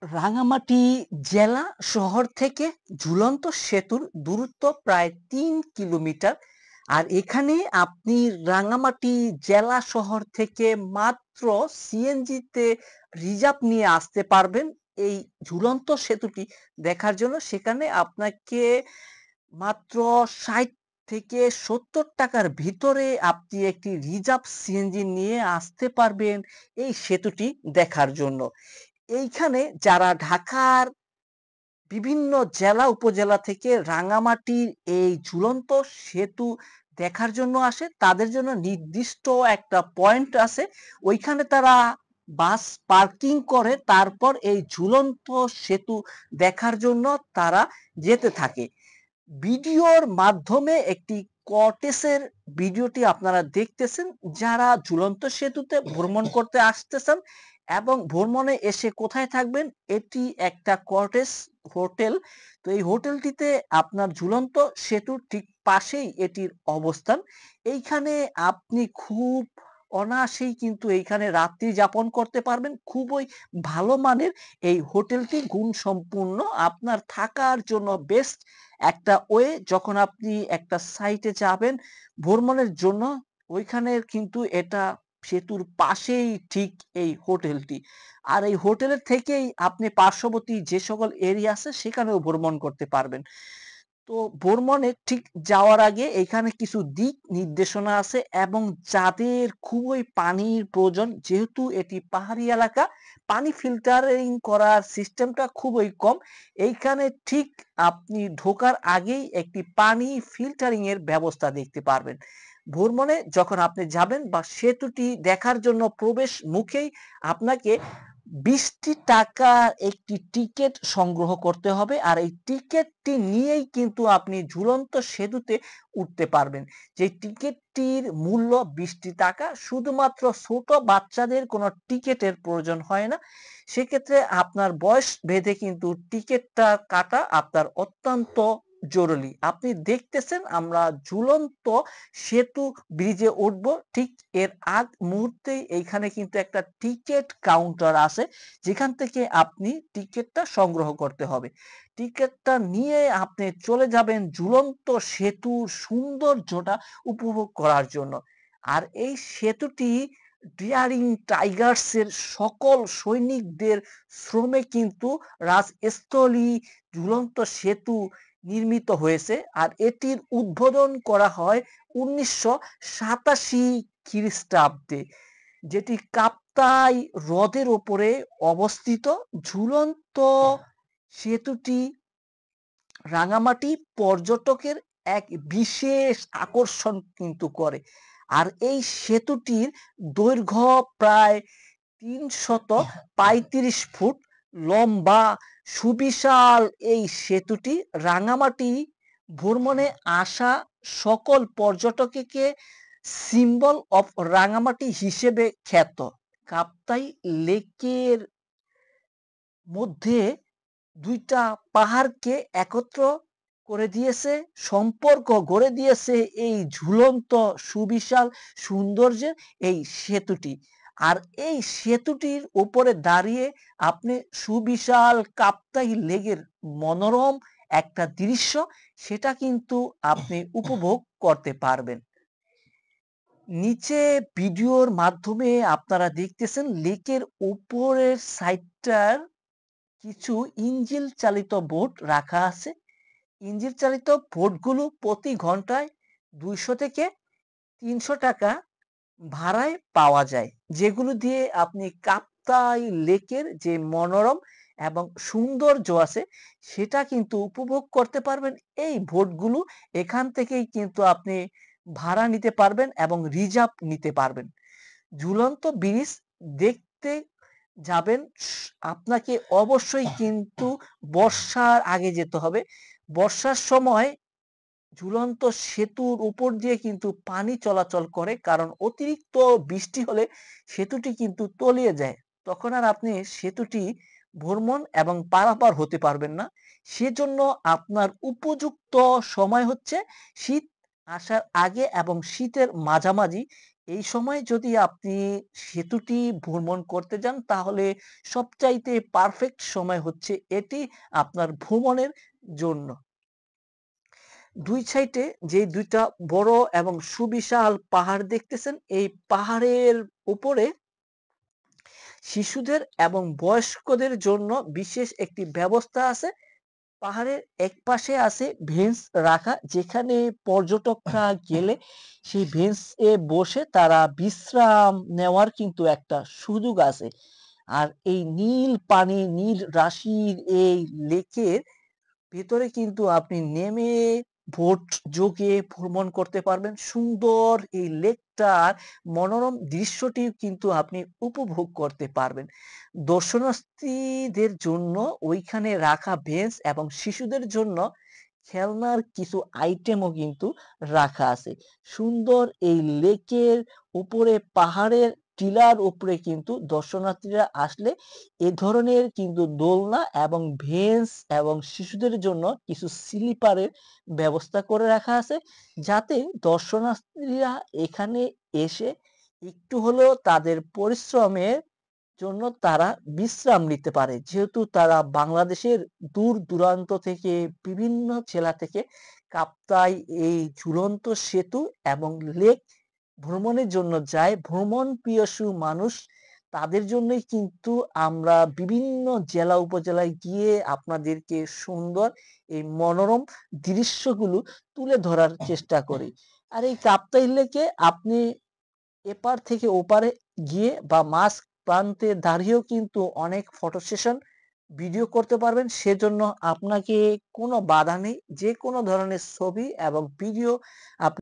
রাঙামাটি জেলা শহর থেকে ঝুলন্ত সেতুর দূরত্ব প্রায় ৩ কিলোমিটার। আর এখানে আপনি রাঙামাটি জেলা শহর থেকে মাত্র সিএনজিতে রিজার্ভ নিয়ে আসতে পারবেন এই ঝুলন্ত সেতুটি দেখার জন্য। সেখানে আপনাকে মাত্র ৬০ থেকে ৭০ টাকার ভিতরে আপনি একটি রিজার্ভ সিএনজি নিয়ে আসতে পারবেন এই সেতুটি দেখার জন্য। এইখানে যারা ঢাকার বিভিন্ন জেলা উপজেলা থেকে রাঙামাটির এই ঝুলন্ত সেতু দেখার জন্য আসে, তাদের জন্য নির্দিষ্ট একটা পয়েন্ট আছে। ওইখানে তারা বাস পার্কিং করে তারপর এই ঝুলন্ত সেতু দেখার জন্য তারা যেতে থাকে। ভিডিওর মাধ্যমে একটি কটেজের ভিডিওটি আপনারা দেখতেছেন। যারা ঝুলন্ত সেতুতে ভ্রমণ করতে আসতেছেন এবং ভ্রমণে এসে কোথায় থাকবেন, এটি একটা কটেজ হোটেল। তো এই হোটেলটিতে আপনার ঝুলন্ত সেতুর ঠিক পাশেই এটির অবস্থান। এইখানে আপনি খুব অনায়াসেই কিন্তু এইখানে রাত্রি যাপন করতে পারবেন। খুবই ভালো মানের এই হোটেলটি, গুণসম্পন্ন, আপনার থাকার জন্য বেস্ট একটা ওয়ে। যখন আপনি একটা সাইটে যাবেন ভ্রমণের জন্য, ওইখানের কিন্তু এটা সেতুর পাশেই ঠিক এই হোটেলটি। আর এই হোটেলের থেকেই আপনি পার্শ্ববর্তী যে সকল এরিয়া আছে সেখানেও ভ্রমণ করতে পারবেন। তো ভ্রমণে ঠিক যাওয়ার আগে এখানে কিছু দিক নির্দেশনা আছে, এবং যাদের খুবই পানির প্রয়োজন, যেহেতু এটি পাহাড়ি এলাকা, পানি ফিল্টারিং করার সিস্টেমটা খুবই কম। এইখানে ঠিক আপনি ঢোকার আগেই একটি পানি ফিল্টারিং এর ব্যবস্থা দেখতে পারবেন। ভ্রমণে যখন আপনি যাবেন বা সেতুটি দেখার জন্য প্রবেশ মুখেই আপনাকে ২০টি টাকার একটি টিকেট সংগ্রহ করতে হবে। আর এই টিকেটটি নিয়েই কিন্তু আপনি ঝুলন্ত সেতুতে উঠতে পারবেন। যে টিকেটটির মূল্য ২০টি টাকা। শুধুমাত্র ছোট বাচ্চাদের কোনো টিকেটের প্রয়োজন হয় না। সেক্ষেত্রে আপনার বয়স ভেদে কিন্তু টিকেটটা কাটা আপনার অত্যন্ত জরুরি। আপনি দেখতেছেন আমরা ঝুলন্ত সেতু ব্রিজে উঠবো। ঠিক এর আগ মুহূর্তেই এইখানে কিন্তু একটা টিকেট কাউন্টার আছে, যেখান থেকে আপনি টিকেটটা সংগ্রহ করতে হবে। টিকেটটা নিয়ে আপনি চলে যাবেন ঝুলন্ত সেতুর সৌন্দর্যটা উপভোগ করার জন্য। আর এই সেতুটি ডিয়ারিং টাইগার্সের সকল সৈনিকদের শ্রমে কিন্তু রাজস্থলী ঝুলন্ত সেতু নির্মিত হয়েছে। আর এটির উদ্বোধন করা হয় ১৯৮৭ খ্রিস্টাব্দে, যেটি কাপ্তাই হ্রদের ওপরে অবস্থিত। ঝুলন্ত সেতুটি রাঙামাটি পর্যটকের এক বিশেষ আকর্ষণ কিন্তু করে। আর এই সেতুটির দৈর্ঘ্য প্রায় ৩৩৫ ফুট লম্বা। সুবিশাল এই সেতুটি রাঙামাটি ভ্রমণে আসা সকল পর্যটককে সিম্বল অফ রাঙামাটি হিসেবে খ্যাত। কাপ্তাই লেকের মধ্যে ২ টা পাহাড়কে একত্র করে দিয়েছে, সম্পর্ক গড়ে দিয়েছে এই ঝুলন্ত সুবিশাল সৌন্দর্যের এই সেতুটি। আর এই সেতুটির উপরে দাঁড়িয়ে আপনি সুবিশাল কাপ্তাই লেকের মনোরম একটা দৃশ্য, সেটা কিন্তু আপনি উপভোগ করতে পারবেন। নিচে ভিডিওর মাধ্যমে আপনারা দেখতেছেন লেকের উপরের সাইডটার কিছু ইঞ্জিল চালিত বোট রাখা আছে। ইঞ্জিন চালিত বোটগুলো প্রতি ঘন্টায় ২০০ থেকে ৩০০ টাকা ভাড়ায় পাওয়া যায়, যেগুলো দিয়ে আপনি কাপ্তাই লেকের যে মনোরম এবং সৌন্দর্য আছে সেটা কিন্তু উপভোগ করতে পারবেন। এই বোটগুলো এখান থেকেই কিন্তু আপনি ভাড়া নিতে পারবেন এবং রিজার্ভ নিতে পারবেন। ঝুলন্ত ব্রিজ দেখতে যাবেন, আপনাকে অবশ্যই কিন্তু বর্ষার আগে যেতে হবে। বর্ষার সময় ঝুলন্ত সেতুর উপর দিয়ে কিন্তু পানি চলাচল করে, কারণ অতিরিক্ত বৃষ্টি হলে সেতুটি কিন্তু তলিয়ে যায়। তখন আর আপনি সেতুটি ভ্রমণ এবং পারাপার হতে পারবেন না। সেজন্য আপনার উপযুক্ত সময় হচ্ছে শীত আসার আগে এবং শীতের মাঝামাঝি। এই সময় যদি আপনি সেতুটি ভ্রমণ করতে যান তাহলে সবচাইতে পারফেক্ট সময় হচ্ছে এটি আপনার ভ্রমণের জন্য। ২ সাইডে যে ২ টা বড় এবং সুবিশাল পাহাড় দেখতেছেন, এই পাহাড়ের উপরে শিশুদের এবং বয়স্কদের জন্য বিশেষ একটি ব্যবস্থা আছে। পাহাড়ের একপাশে আছে বেঞ্চ রাখা, যেখানে পর্যটকরা গেলে সেই বেঞ্চে বসে তারা বিশ্রাম নেওয়ার কিন্তু একটা সুযোগ আছে। আর এই নীল পানি, নীল রাশির এই লেকের ভেতরে কিন্তু আপনি নেমে বোট যোগে ভ্রমণ করতে পারবেন। সুন্দর এই লেকটার মনোরম দৃশ্যটি কিন্তু আপনি উপভোগ করতে পারবেন। দর্শনার্থীদের জন্য ওইখানে রাখা বেঞ্চ এবং শিশুদের জন্য খেলনার কিছু আইটেমও কিন্তু রাখা আছে। সুন্দর এই লেকের উপরে পাহাড়ের টিলার উপরে কিন্তু দর্শনার্থীরা আসলে এ ধরনের কিন্তু দোলনা এবং বেঞ্চ এবং শিশুদের জন্য কিছু স্লিপারের ব্যবস্থা করে রাখা আছে, যাতে দর্শনার্থীরা এখানে এসে একটু হলেও তাদের পরিশ্রমের জন্য তারা বিশ্রাম নিতে পারে। যেহেতু তারা বাংলাদেশের দূর দূরান্ত থেকে বিভিন্ন জেলা থেকে কাপ্তাই এই ঝুলন্ত সেতু এবং লেক ভ্রমণের জন্য যায়। ভ্রমণ পিয়াসু মানুষ তাদের জন্যই কিন্তু আমরা বিভিন্ন জেলা উপজেলায় গিয়ে আপনাদেরকে সুন্দর এই মনোরম দৃশ্যগুলো তুলে ধরার চেষ্টা করি। আর এই কাপ্তাই লেকে আপনি এপার থেকে ওপারে গিয়ে বা মাঝ প্রান্তে দাঁড়িয়েও কিন্তু অনেক ফটো সেশন ভিডিও করতে পারবেন। সেজন্য আপনাকে কোনো বাধা নেই। যেকোনো ধরনের ছবি এবং ভিডিও আপনি